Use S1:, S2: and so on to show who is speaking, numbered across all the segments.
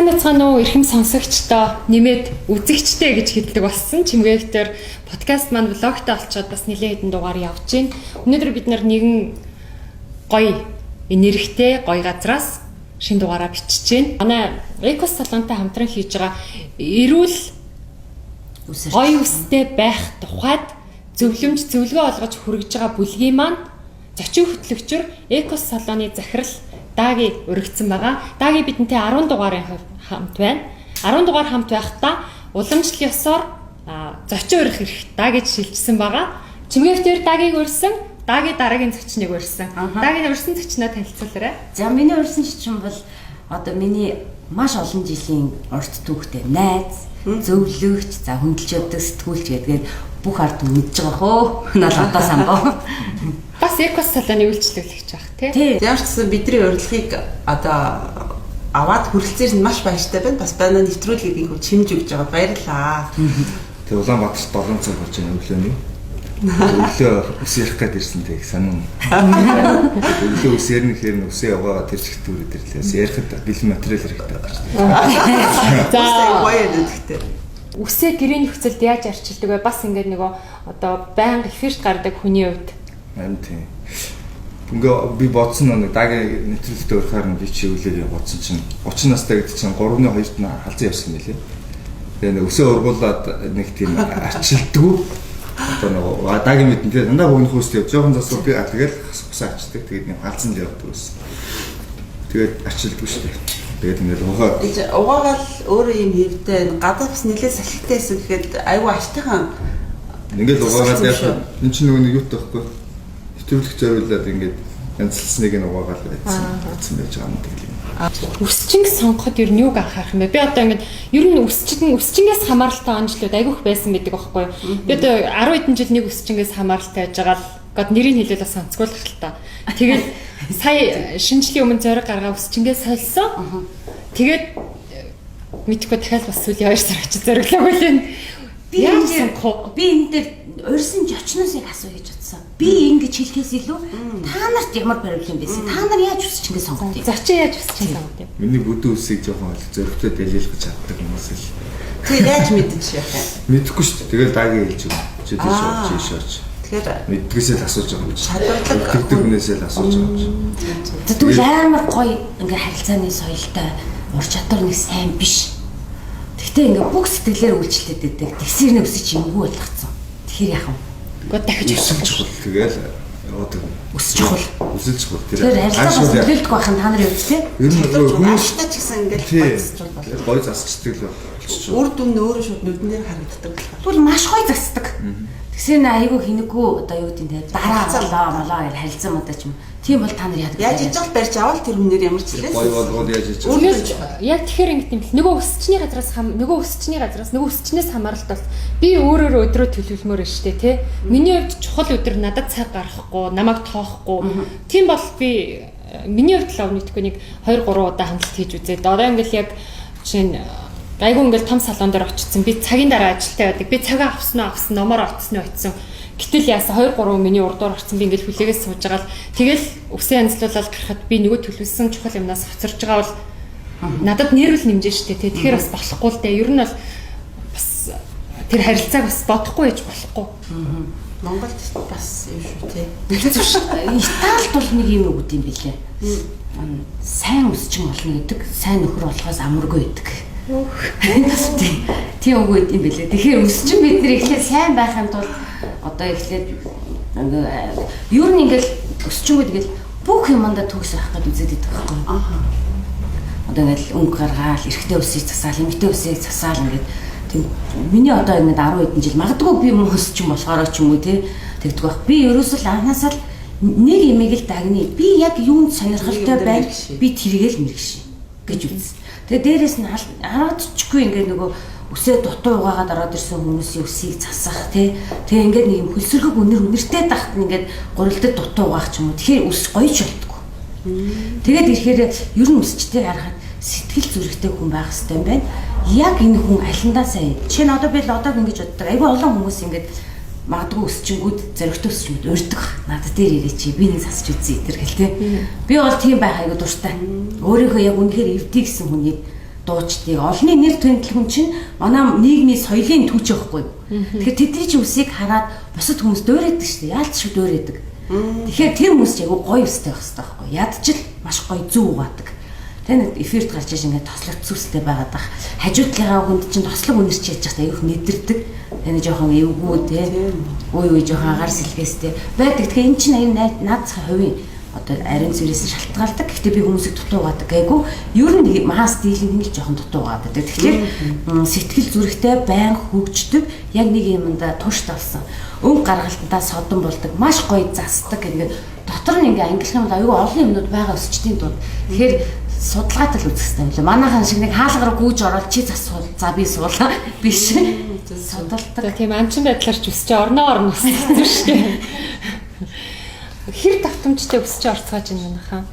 S1: Сайн бацгаана уу эрхэм сонсогчдоо нэмээд үзэгчтэй гэж хэлдэг болсон. Чимгээгтэр подкаст маань влогтой олцоод бас нэлээд хэдэн дугаар явж байна. Өнөөдөр бид нэгэн гоё энергитэй гоё газраас шинэ дугаараа бичиж байна. Манай Экос салонтой хамтран хийж байгаа эрүүл гоё үстэй байх тухайд зөвлөмж зөвлөгөө олгож хүргэж байгаа бүлгийн маань зочин хөтлөгчөр Экос салоны захирал Даги өргөцсөн байгаа. Даги бидэнтэй 10 дугаарын хамт байна. 10 дугаар хамт байхдаа уламжлал ёсоор зочин өргөх хэрэгтэй гэж шилжсэн байгаа. Чимгээгтэр Дагиг өрсөн, Даги дараагийн зочныг өрсөн. Дагийн өрсөн зочноо танилцуулаарай.
S2: За миний өрсөн зочин бол одоо миний маш олон жилийн урт түүхтэй найз, зөвлөгч, за хөндлөж явдаг сэтгүүлч гэдгээр бүх ард мэдж байгаа хөө. Надад одоо самбаа.
S1: Бас Экос салоны үйлчлүүлэгч баг тий.
S3: Ямар ч гэсэн бидний урилгыг одоо аваад хүрэлцээр нь маш баяртай байна. Бас байна нэвтрүүлгийг их чимж өгж байгаа баярлалаа.
S4: Тэгээ Улаанбаатарт 7 цаг болж байна өглөөний. Өглөө ус ярих гээд ирсэн тэг санаа. Өглөө ус ярих хэрэг үсээ яваа тэр чигт үрээд ирлээ. Ярихад бэлэн материал хэрэгтэй байна.
S1: За
S3: гоё нэгтэй.
S1: Үсээ гэрээний нөхцөлд яаж арчилдаг вэ? Бас ингээд нөгөө одоо байнга эфирт гардаг хүний хувьд
S4: Амин тийм. Ингээ би бодсон нэг Дагийн нэвтрүүлэгтээ өрхөөр нь би чи өглөө бодсон чинь 30 настай гэдэг чинь 3-2-т нь халзан явсан мэлээ. Тэгээ нэг өсөө ургуулад нэг тийм арчилдгүй. Одоо нэг Дагийн мэдэн тийм дандаа богино хөөстэй жоохон засвар би тэгэл хасах арчдаг. Тэгээд нэг халзан л явдаг байсан. Тэгээд арчилдгүй шүү дээ. Тэгээд ингээд
S3: угаагаал өөрөө юм хэвтэй гадаа бас нэлээд салхитай байсан гэхэд айгүй аштайхан
S4: ингээд угаагаад яах энэ чинь нөгөө юу таахгүй төвлөх зориулаад ингээд янзлсныг нь угаагаад байсан байж байгаа юм тийм.
S1: Үсчинг сонгоход ер нь юуг анхаарах юм бэ? Би одоо ингээд ер нь үсчингээс хамааралтай онцлоод айгүйх байсан байдаг байхгүй юу? Би одоо 10 хэдэн жил нэг үсчингээс хамааралтай байж байгаа л гад нэрийг хэлээд бас онцгойлох л та. Тэгээд сая шинжлэлийн өмнө зориг гаргаа үсчингээс солисон. Тэгээд мэдхгүй дахиад бас сүүлийн 2 сар очиж зориглоо үлэн.
S2: Би энэ дээр урьсан зочноос яг асуу гэж бодсон. Би ингэж хэлхээс илүү та нарт ямар проблем байсан? Та нар яаж үсчингээ сонгох вэ?
S1: Зочин яаж үсчингээ сонгох вэ?
S4: Миний бүдүүн үсийг жоохон зөрөгтэй дэлгэж чаддаг хүмүүс л.
S3: Тэгээ яаж мэдэж яах вэ?
S4: Мэдэхгүй шүү дээ. Тэгэл Дагийн хэлж өгнө. Чи тийш очиж.
S3: Тэгэхээр
S4: мэддгээсээ л асууж байгаа юм чи.
S3: Чадвартай
S4: хүнээсээ л асууж байгаа юм чи.
S2: Тэгвэл амар гоё ингээ харилцааны соёлтой ур чадвар нэг сайн биш. Гэхдээ ингээ бүх сэтгэлээр үйлчлээд байдаг. Тэгсэр нэг өсөж юмгүй болгоцсон. Тэгэхээр яах вэ?
S1: Гэхдээ дахиж
S4: өсөж чухал тэгэл яваад байна.
S2: Өсөж чухал.
S4: Өсөж чухал.
S2: Тэр харилцаа бас нөлөөлдөг байх нь та нарын хувьд тийм.
S4: Ер нь хүмүүс
S3: ааштай ч гэсэн ингээд
S4: гой засчдаг л болчихсон.
S3: Үр дүн нь өөрөө шууд нүдэн дээр харагддаг болохоор.
S2: Тэгвэл маш гоё засдаг. Тэгсэр нэ айгүй хинэггүй одоо юу гэдэг нь дараа молоо гэж харилцаа модаа ч юм. Тийм бол та нар яадаг.
S3: Яаж ижил барьж авал тэр хүнээр ямар ч хэлээс.
S4: Гой болгоод яаж иж.
S1: Яг тэгэхээр ингэ юм бэл нөгөө өсчний газраас нөгөө өсчнээс хамааралтай бол би өөрөөрөө өдрөө төлөвлөмөр нь штэ тий. Миний хувьд чухал өдөр надад цаг гаргахгүй, намайг тоохгүй. Тийм бол би миний хувьд л өвнөтгүй нэг 2-3 удаа хандлт хийж үзээд одоо ингээл яг чинь айгүй ингээл том салон дээр очсон. Би цагийн дараа ажилтаа байдаг. Би цагаа авсан номоор очсон. Гэтэл яасан 2-3 миний урдуур орсон би ингээл хүлээгээс сууж байгаа л тэгэл үсээ янзлуулаад гарахад би нөгөө төлөвлөсөн чухал юмнаас хоцорж байгаа бол надад нэрвэл нэмжээ штэ тий. Тэгэхээр бас болохгүй л дээ. Ер нь бол бас тэр харилцааг бас бодохгүй байж болохгүй.
S3: Монголд бас юм шүү тий.
S2: Италид бол нэг юм өгд юм билээ. Сайн өсчин болно гэдэг, сайн нөхөр болохоос амаргүй гэдэг. Тийм үгүй юм билээ. Тэгэхээр өсчин бид нэр ихлээр сайн байхын тулд одоо ихлээр ер нь ингээл өсчөнгөө тэгэл бүх юмдаа төгс байх гэдэг үзээд байдаг байхгүй. Одоо ингээл өнгө гаргаал, эрэгтэй үсийг засаал, эмэгтэй үсийг засаал ингээд тийм миний одоо ингээд 10 хэдэн жил магадгүй би өсчин болохоор ч юм уу тий тэгдэг байх. Би ерөөсөө анханасаа л нэг имийг л дагны. Би яг юунд сонирхолтой байна? Би тэргээл мэрэгшин гэж үзсэн. Тэгээ дээрээс нь хараадчгүй ингээд нөгөө үсээ дутуу угаагаад ороод ирсэн хүмүүсийн үсийг засах тий. Тэгээ ингээд нэг юм хөлсөрхөг үнэртэй тахт ингээд гурилдад дутуу угаах ч юм уу. Тэгэхээр үс гоёч болтгоо. Тэгээд ирэхээр ер нь үсчтэй харахад сэтгэл зүрэхтэй хүн байх хэрэгтэй юм байна. Яг энэ хүн алиндаа сайн. Жишээ нь одоо би л одоо ингэж боддог. Айгүй олон хүмүүс ингээд магадгүй өсчингүүд зоригтой өсчингүүд урьдаг. Надад дээр ирээ чи би нэг засч үзье тэр гэл тий. Би бол тийм байх айгүй дуртай. Өөрийнхөө яг үнэхээр эвдээ гэсэн хүнийг дуучдыг олонний нэр томилхон чинь манай нийгмийн соёлын түүч байхгүй. Тэгэхээр тэдний чинь үсийг хараад бусад хүмүүс дөөрөөдөг шүү дээ. Яалт шиг дөөрөөдөг. Тэгэхээр тэр хүмүүс яг гоё өстэй байх хэрэгтэй байхгүй. Ядчил маш гоё зүв угаадаг. Тэнэ эфирт гарч иж ингээд тослогдсон үстэй байгаад бах. Хажуудлынхаа хүнд чинь тослог үнэрч яаж яхад аюух мэдэрдэг. Тэнэ жоохон эвгүй те. Үй жоохон агаар сэлгээстэй байдаг. Тэгэхээр эн чинь наадсах хувийн одоо ариун цэрээс шалтгаалдаг. Гэхдээ би хүмүүсийг дутуугаад гайгүй. Ер нь маас дийлэнх нь жоохон дутуугаад байдаг. Тэгэхээр сэтгэл зүрэхтэй байн хөгждөг. Яг нэг юмдаа туш тавсан. Өнгө гаргалтандаа содон болдог. Маш гоё засдаг. Ингээд дотор нь ингээ ангилсан бол аюу олон юмнууд байгаа өсчдийн дунд. Тэгэхээр судалгаатай л үзэх хэрэгтэй юм лээ. Манайхан шиг нэг хаалгаар гүйж ороод чи засуул. За би суулаа. Биш. Судалдаг.
S1: Тийм амчин байдлаар ч өсч орноо өссөн шүү дээ. Хэр давтамжтай өсч орцгааж байна манайхаа.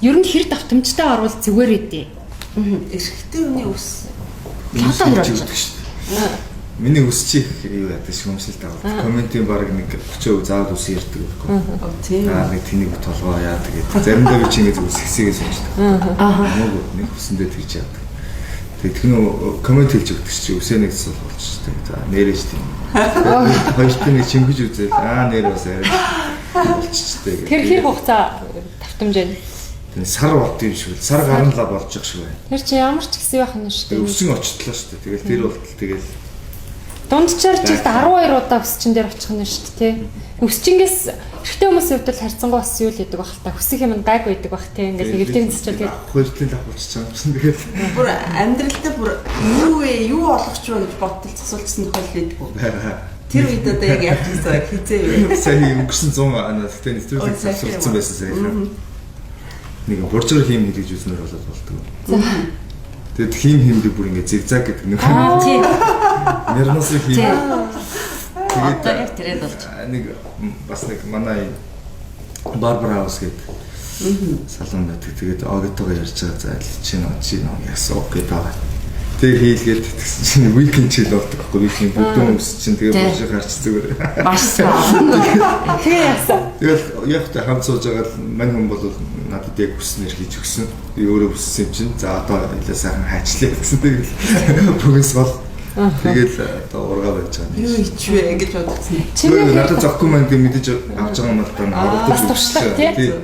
S1: Ер нь хэр давтамжтай орвол зүгээр үдээ.
S3: Эрхтэй хүний ус.
S2: Одоо hirж
S4: шүү дээ. Миний өсчих юу яадаг шүүмсэлтэй байна. Комментийн баг нэг 30% заавал ус ярьдаг байхгүй.
S3: Тийм.
S4: Нэг тэнийг толгоо яадаг гэдэг. Заримдаа би чи ингэж ус хэсэгээс уншдаг. Хамаагүй нэг хүсэндээ тэгж яадаг. Тэгээд тэгнүү коммент хэлж өгдөг чи үсээ нэг цэцэл болчихсон. За нэрэж тийм. Хоёртын нэг чингэж үзэл нэр бас болчихжээ гэх.
S1: Тэр хэр хугацаа давтамж байна?
S4: Тэгээ сар болт юм шиг л сар гарнала болж байгаа шиг байна.
S1: Тэр чи ямар ч гэсэн байх нь шүү дээ.
S4: Өссөн очихлоо шүү дээ. Тэгэл тэр болтол тэгэл
S1: Дундчаар жилд 12 удаа өсчин дээр очих нь шүү дээ, тий. Өсчингээс эрэгтэй хүмүүсийн хувьд бол харьцангуй бас юу л гэдэг бах та. Хүсэх юм гайг байдаг бах тий. Ингээл нэгтэй цэцэл тэгээд
S4: хоёртын лав болчихсон юм чинь тэгээд
S3: Бүр амьдралдаа бүр юу олгоч вэ гэж бодтол засуулсан тохиол байдгүй. Тэр үед одоо яг яаж хийсэн хизээ юу?
S4: сая өнгөрсөн 100 анаатай нэвтрүүлэг засуулсан байсан сая. Нэг буржуур хийм хийж үзнээр болоод болдог. Тэгээд хиймдэг бүр ингээ зигзаг гэдэг нэг.
S2: тий.
S4: Нэрнээс хийм.
S2: Одоо яг тэрэд болж.
S4: Нэг бас нэг манай Барбара Хаус гэдэг салон байдаг. Тэгээд огтойгоо ярьж байгаа за чи яасан окей таа. Тэр хийлгээд тэгсэн чинь weekend чил болдог байхгүй weekend бүдүүн хүмүүс чинь тэгээд буржиг харч зүгээр.
S2: Маш сайн.
S1: тэгээ яасан.
S4: Тэгэл яг та хамт сууж байгаа мань хүн бол надад яг хүснээр хийж өгсөн. Би өөрөө хүссэн юм чинь за одоо илээ сайхан хайчлаа гэсэн. Тэгэл бүгээс бол тэгэл одоо ургаа байж байгаа.
S3: Юу ичвэ гэж бодсон.
S4: Чи надад зөхгүй маань гэж мэдэж авч байгаа юм бол та
S1: бас туршлага тий.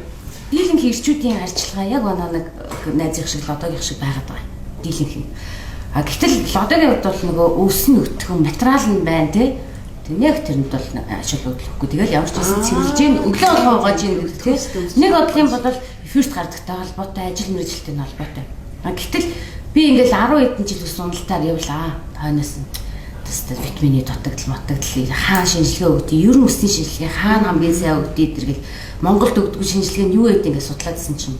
S2: Дийлэнх ирчүүдийн арчилгаа яг оноо нэг найзын шиг лодогийн шиг байгаад байгаа. Дийлэнх. А гэтэл лодогийн хувьд бол нөгөө өвсөн өтгөн материал нь байна тий. Тэг яг тэрэнд бол ашиг хөдлөхгүй. Тэгэл ямар ч байсан цэвэрлж гин өглөө болгоо угааж гин гэдэг тий. Нэг бодлын бодол эфирт гардагтай холбоотой ажил мэргэжилтэй холбоотой. А гэтэл би ингээл 10 хэдэн жил ус уналтаар явлаа. Хойноос нь тэст витамины дутагдал матагдал хаана шинжилгээ өгдөө ер нь өсний шинжилгээ хаана хамгийн сайн өгдөө идэргэл Монголд өгдөг шинжилгээ нь юу гэдэг ингээд судлаадсэн чинь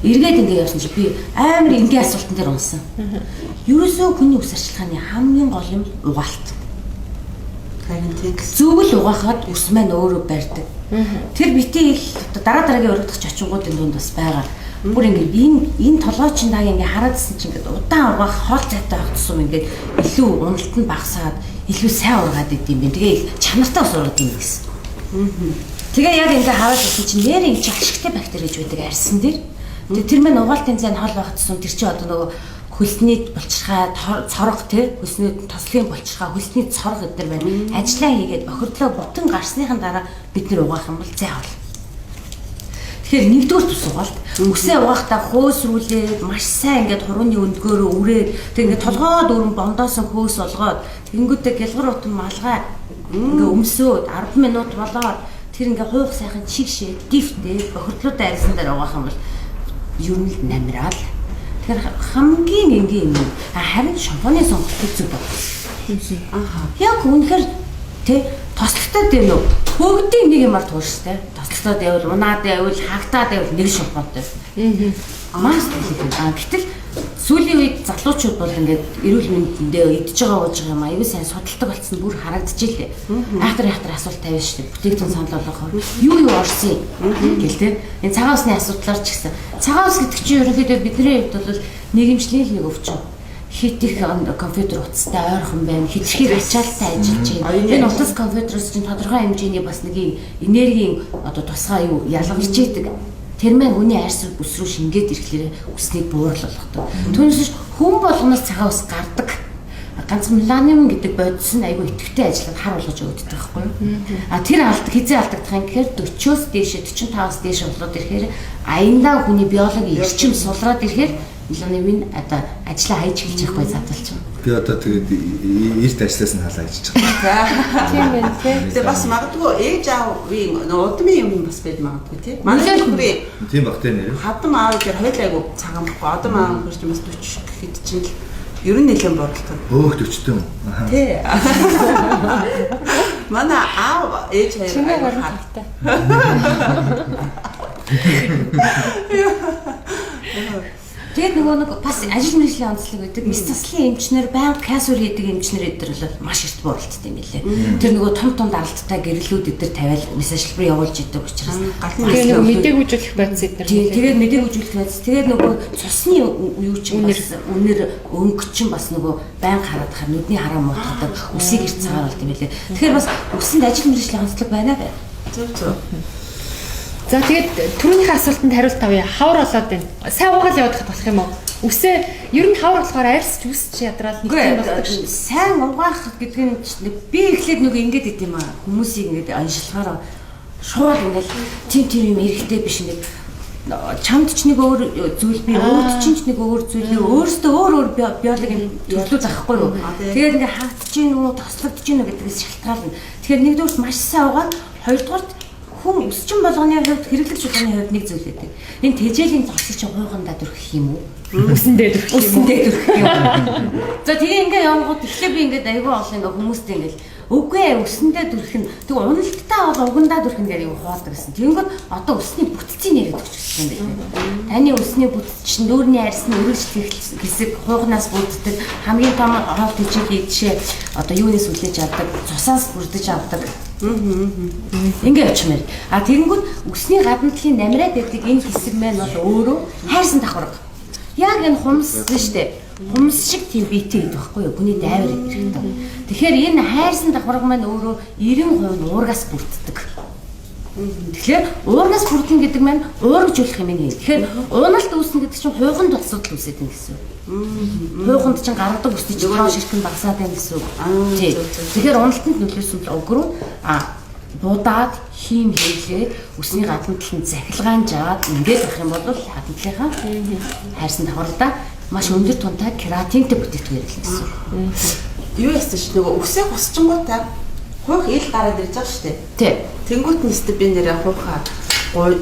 S2: эргээд ингээд явсан чи би амар энгийн асуултан дээр унсан. Ерөөсөө хүний ус арчилгааны хамгийн гол юм угаалт. Зүгэл угаахад ус маань өөрөө барьдаг. Тэр битээ их дараагийн өргөдөгч очингуудын дунд бас байгаа. Бүр ингээд энэ толгойчин даг ингээд хараадсэн чинь ингээд удаан угаах хоол цайтай байх тусам ингээд илүү уналт нь багасаад илүү сайн ургаад идэм бэ. Тэгээ чанартай ус ургаад юм гэсэн. Тэгээ яг ингээд хараад байсан чинь нэр ингэ ашигтай бактери гэж байдаг арьсан дээр. Тэгээ тэр мань угаалтын зэн хол байх тусам тэр чинь одоо нөгөө хөлсний булчирхай цорго тий хөлсний тослогийн булчирхай хөлсний цорго гэдэр байна. Ажлаа хийгээд бохирдлоо бүтэн гарсныхан дараа бид нэр угаах юм бол зай бол. Тэгэхээр нэгдүгээр ус угаалт үсээ угаахтаа хөөсрүүлээд маш сайн ингээд хурууны өндгөөрөө үрээд тэг ингээд толгойд өрн бондоосон хөөс олгоод тэнгүүтээ гэлгар утан малгай ингээд өмсөөд 10 минут болоод тэр ингээд хуух сайхан чигшээ дифтэй бохирдлуудаа арьсан дээр угаах юм бол ер нь намраал. Тэгэхээр хамгийн энгийн юм. Харин шампуны сонголт зүг байна. Яг үнэхээр тэ тослогтой дээ нөө. Бүгдийн нэг юмар тууштай. Тослогтой байвал унаад байвал хаагтаад байвал нэг шампунтай. Маш төлөв. Гэтэл сүүлийн үед залуучууд бол ингээд эрүүл мэндэндээ идж байгаа ууж байгаа юм аюу сайн судалдаг болсон бүр харагдчихжээ. Айхтар асуулт тавиа шүү дээ. Бүтээгдэхүүн санал болгохоор юу орсон гэл тэ. Энэ цагаан усны асуудлаар ч гэсэн цагаан ус гэдэг чинь ерөнхийдөө бидний хувьд бол нийгэмшлийн нэг өвчин. Хит их компьютер утастай ойрхон байна. Хитрхийг ачаалттай ажиллаж байна. Энэ утас компьютерс чинь тодорхой хэмжээний бас нэг энергийн одоо тусгай юу ялгарч идэг. тэр маань хүний арьс бүс рүү шингээд ирэхлээр үснийг буурлуулдаг. Түүнээс хүн болгоноос цагаан ус гардаг. Ганцхан меланин гэдэг бодис нь айгүй идэвхтэй ажиллаад хар болгож өгдөг байхгүй юу? Тэр хизээ алдагдах юм гэхээр 40-оос дээш 45-аас дээш болоод ирэхээр аяндаа хүний биологийн эрчим сулраад ирэхээр меланин одоо ажлаа хайж эхэлж байхгүй задлж байна.
S4: Би одоо тэгээд эрт ажлаас нь халаа хийж байгаа.
S1: Тийм байна тий.
S3: Тэгээ бас магадгүй ээж аавын удмын юм бас байж магадгүй тий. Манай нөхрийн
S4: Тийм баг тий нэр.
S3: хадам аав дээр хоёул айгу цагаан бохгүй. Одом аав хурж бас 40 гэхэд чинь л ер нь нэлээд борлдог.
S4: Өөх 40 юм.
S3: Тий. Манай аав ээж
S1: Чимээ
S3: хоёр
S1: гарахтай.
S2: Тэгээд нөгөө нэг бас ажил мэргэжлийн онцлог гэдэг мэс заслын эмчнэр байнга касур хийдэг эмчнэр эдэр бол маш их буралддаг юм лээ. Тэр нөгөө том даралттай гэрлүүд эдэр тавиал мэс ажилбар явуулж идэг учраас
S1: Тэгээ нөгөө мэдээгүйжүүлэх бодис эднэр.
S2: тэгээд мэдээгүйжүүлэх байц. Тэгээд нөгөө цусны юу ч үнэр өнгө чинь бас нөгөө байнга хараад хаа нүдний хараа муутгадаг үсийг ирц цагаар болт юм лээ. Тэгэхээр бас үсэнд ажил мэргэжлийн онцлог байна бай.
S3: зөв.
S1: За тэгээд түрүүнийхээ асуултанд хариулт авъя. Хавар болоод байна. Сайн уугаал явуулах болох юм уу? Үсээ ер нь хавар болохоор арьс үсч ядраал нэг юм болдог шүү.
S2: Сайн угаах гэдэг нь би эхлээд нөгөө ингэж идэв юм аа. Хүмүүсийг ингэж аншилгаараа шууд ингэж тийм юм эрэхтэй биш нэг чамд ч нэг өөр зүйл би өөрт ч нэг өөр зүйл өөрөөсөө өөр биологийн төрлүүд авахгүй юу. Тэгээд ингээ хаагдж гин үү тослогдож гин үү гэдгээс шалтгаална. Тэгэхээр нэгдүгürt маш сайн угаад хоёрдугаарт хүн өсчин болгоны хувьд хэрэглэгч болгоны хувьд нэг зүйл байдаг. Энэ тэжээлийн зогсож хуйгандаа дүрхэх юм уу?
S1: Үсэндээ дүрхэх юм.
S2: За тэгээ ингээ явгууд эхлээ би ингээ айгүй олон ингээ хүмүүстэй ингээ үгүй өсөндөө дүрх нь тэг уналттай бол угандаа дүрхэн дээр юу хуваалдаг гэсэн. Тэгэнгүүт одоо өсний бүтцийн яриад өгч юм байна. Таны өсний бүтц чинь нүүрний арьс нь өргөжлөх хэсэг хуйганаас бүрддэг хамгийн том хоол тэжээлийн жишээ одоо юунаас үлээж авдаг, цусаас бүрдэж авдаг. Ингээ очмаар. Тэгэнгүүт өсний гадна талын намраад байдаг энэ хэсэг маань бол өөрөө хайрсан давхарга. Яг энэ хумс шүү дээ. Хумс шиг тийм биетэй гэдэг байхгүй юу? Хүний дайвар хэрэгтэй. Тэгэхээр энэ хайрсан давхарга маань өөрөө 90% уургаас бүрддэг. Тэгэхээр уургаас бүрдэн гэдэг маань уургажуулах юм нэ. Тэгэхээр уналт үүснэ гэдэг чинь хуйганд асуудал үүсэж байгаа гэсэн үг. Хуйганд чинь гаргадаг үсний чинь хоо ширхэн багасаад байна гэсэн үг. Тий. Тэгэхээр уналтанд нөлөөсөн л өгрөө будаад хийм хийлгээд үсний гадна талын захилгаан жаад ингээд авах юм бол гадна талынхаа хайрсан давхаргада маш өндөр тунтай кератинтэй бүтээгдэхүүн хэрэглэсэн.
S3: Юу яасан ш нөгөө үсээ хусчингуудаа хойх ил гараад ирж байгаа шүү дээ.
S2: Тий.
S3: Тэнгүүт нэстэ би нэрээ хуйхаа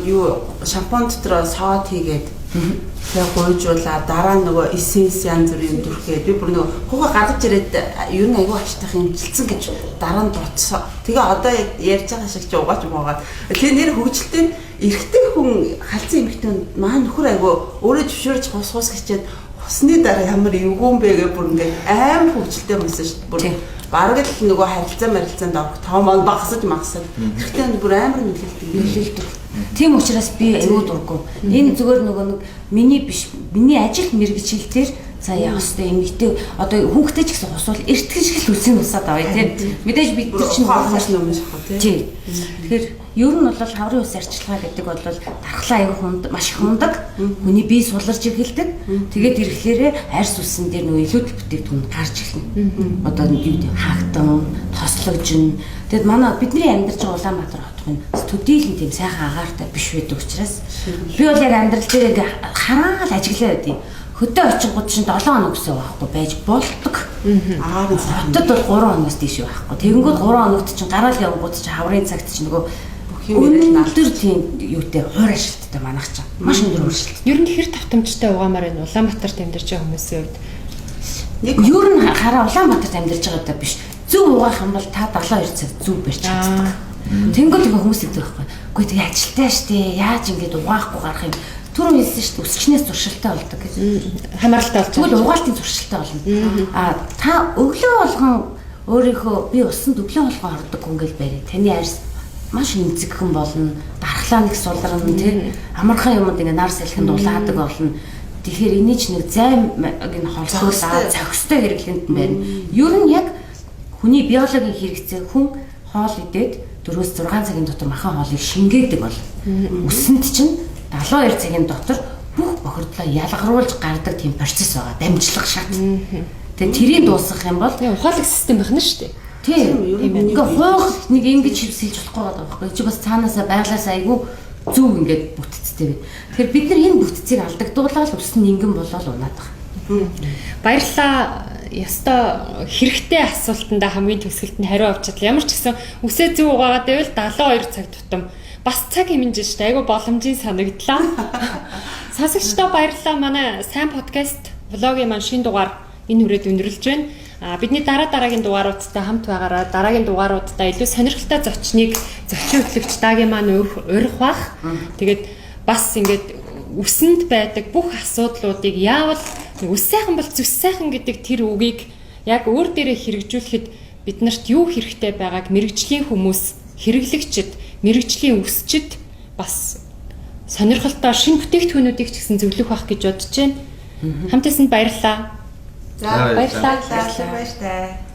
S3: юу шампунь дотор соод хийгээд тэгээ гойжуулаа дараа нөгөө эссенс янз бүрийн дүрхээ би бүр нөгөө хуйхаа гаргаж ирээд ер нь аягүй аштах юм жилцэн гэж дараа нь бодсоо. Тэгээ одоо ярьж байгаа шиг ч угаач муугаад тэгээ нэр хөгжилтийн эрэгтэй хүн халзан эмэгтэй маань нөхөр аягүй өөрөө зөвшөөрж хус хичээд хусны дараа ямар эвгүүн бэ гэж бүр ингээд аим хөгжилтэй юмсэн шүү дээ. Бүр бараг л нөгөө харилцаанд авах тоомон багасаж магасаад эрэгтэй бүр амар нөлөөлдөг.
S2: Тийм учраас би аюу дурггүй. Энэ зүгээр нөгөө нэг миний биш миний ажил мэргэжилтээр за яах вэ эмэгтэй одоо хүүхдээ ч гэсэн хусвал эртгэн шиг л үсийн усаад авъя тийм. Мэдээж бид чинь
S3: хаалгаш нөмж шахах тийм.
S2: Тэгэхээр ер нь бол хаврын ус арчилгаа гэдэг бол дархлаа аюу хүнд маш их хундаг. Хүний бие суларж эхэлдэг. Тэгээд ирэхлээрээ арьс үсэн дээр нөгөө илүүдэл бүтээгдэхүүн гарч эхэлнэ. Одоо юу гэдэг хаагтан, тослогжин. Тэгэд манай бидний амьдарч байгаа Улаанбаатар хотын төдийлэн тийм сайхан агаартай биш байдаг учраас би бол яг амьдрал дээр ингээ хараал ажиглаа байдیں۔ Хөдөө очингууд чинь 7 хоног гэсэн байхгүй байж болдог.
S3: Агаар
S2: хотод бол 3 хоногоос дээш байхгүй. Тэгэнгүүт 3 хоногт чинь гараал явгууд чинь хаврын цагт чинь нөгөө өндөр тийм юутэй хуур ашилттай манах чинь маш өндөр хуршилт.
S1: Ер нь хэр тавтамжтай угаамаар энэ Улаанбаатарт амьдарч байгаа хүмүүсийн хувьд
S2: нэг ер нь хараа Улаанбаатарт амьдарч байгаадаа биш. Зөв угаах юм бол та 72 цаг зөв барьж чаддаг. Тэнгүүд ингээ хүмүүс идэх байхгүй. Үгүй тэгээ ажилтаа штэ. Яаж ингэж угаахгүй гарах юм. Түрүү хэлсэн шүү дээ өсчнээс зуршилтай болдог гэж.
S1: Хамааралтай болж
S2: Тэгвэл угаалтын зуршилтай болно. Та өглөө болгон өөрийнхөө би усан өглөө болгон ордог хүн гэж барь. Таны арьс маш эмзэгхэн болно. Дархлаа нэг сулрна тий. Амархан юмд ингээ нар салхинд улаадаг болно. Тэгэхээр эний ч нэг зайг нь холсуулаад зохистой хэрэглэнт байна. Ер нь яг хүний биологийн хэрэгцээ хүн хоол идээд 4-6 цагийн дотор махан хоолыг шингээдэг бол өсөнд чинь 72 цагийн дотор бүх бохирдлоо ялгаруулж гардаг тийм процесс байгаа. Дамжлах шат. Тэгээ тэрийг дуусгах юм бол
S1: ухаалаг систем байх нь шүү дээ.
S2: тийм ингээ хуух нэг ингэж хөвсөлж болохгүй байгаа байхгүй. Чи бас цаанаасаа байглаас айгүй зүг ингээд бүтцтэй бай. Тэгэхээр бид нар энэ бүтцийг алдагдуулаад өссөн нэгэн болоод унаад байгаа.
S1: Баярлалаа. Яста хэрэгтэй асуултанда хамгийн төгсгөлд нь хариу авч чадлаа. Ямар ч гэсэн үсээ зүг угаагаад байвал 72 цаг тутам бас цаг хэмжиж шүү дээ. Айгу боломжийн санагдлаа. Сонсогчдоо баярлалаа. Манай сайн подкаст влогийн маань шинэ дугаар энэ хүрээд өндөрлөж байна. Бидний дараагийн дугааруудтай хамт байгаараа дараагийн дугааруудтай илүү сонирхолтой зочныг зочин хөтлөгч Дагийн маань урих бах. Тэгээд бас ингээд үсэнд байдаг бүх асуудлуудыг яавал үс сайхан бол зүс сайхан гэдэг тэр үгийг яг өөр дээрээ хэрэгжүүлэхэд биднэрт юу хэрэгтэй байгааг мэрэгжлийн хүмүүс, хэрэглэгчид, мэрэгжлийн үсчид бас сонирхолтой шинэ бүтээгдэхүүнүүдийг ч гэсэн зөвлөх байх гэж бодож байна. Хамтаасанд баярлалаа.
S3: За баярлалаа. Баярлалаа.